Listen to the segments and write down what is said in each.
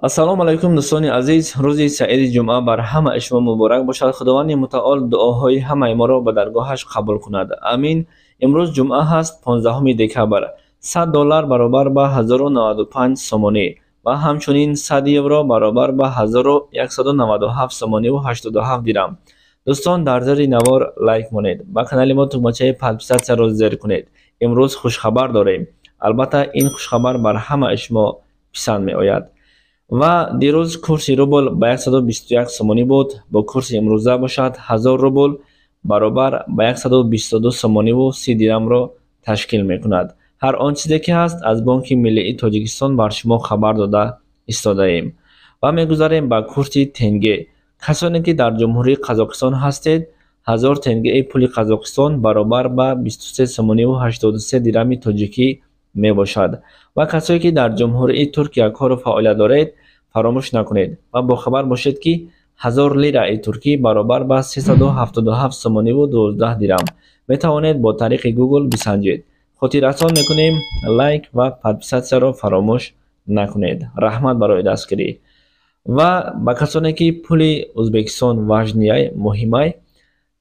ассалому алайкум дӯстони азиз, рӯзи саиди ҷумъа бар ҳамаи шумо муборак бошад. Худованди мутаол дуоҳои ҳамаи моро ба даргоҳаш қабул кунад. Амин. Имрӯз ҷумъа ҳаст, 15 декабр. $100 баробар ба 1095 сомонӣ ва ҳамчунин 100 евро баробар ба 1197 сомониву 87 дирам. дӯстон, дар зери навор лайк монед, ба канали мо тугмачаи подписатсияро зер кунед. имрӯз хушхабар дорем. албатта ин хушхабар бар ҳамаи шумо писанд меояд. ва дирӯз курси рубл ба 121 сомонӣ буд. Бо курси имрӯза бошад 1000 рубл баробар ба 122 сомониву 30 дирамро ташкил мекунад. ҳар он чизе ки ҳаст аз Бонки Миллии Тоҷикистон бар шумо хабар дода истодаем. ва мегузарем ба курси тенге. касоне ки дар ҷумҳурии Қазоқистон ҳастед, 1000 тенгеи пули Қазоқистон баробар ба 23 сомониву 83 дирами тоҷикӣ мебошад. ва касое ки дар ҷумҳурии Туркия кору фаъолият доред, фаромӯш накунед ва бохабар бошед ки 1000 лираи туркӣ баробар ба 377 сомониву 12 дирам метавонед бо тариқи Google бисанҷед. хотиррасон мекунем, лайк ва подписатсияро фаромӯш накунед. раҳмат барои дастгирӣ. ва ба касоне ки пули Ӯзбекистон важнияй муҳимай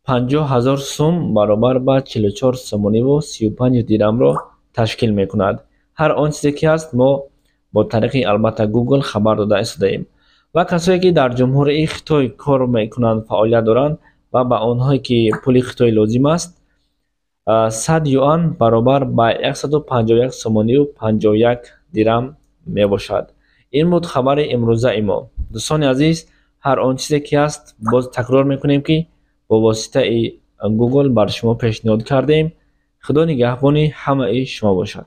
50,000 сум баробар ба 44 сомониву 35 дирамро ташкил мекунад. ҳар он чизе ки ҳаст мо бо тариқи албатта Google хабар дода истодаем. ва касое ки дар ҷумҳурии Хитой кор мекунанд, фаъолият доранд ва ба онҳое ки пули Хитой лозим аст, 100 юан баробар ба 151 сомониву 51 дирам мебошад. ин буд хабари имрӯзаи мо. дӯстони азиз, ҳар он чизе ки ҳаст боз такрор мекунем ки бо воситаи Google бар шумо пешниҳод кардем. худо нигаҳбони ҳамаи шумо бошад.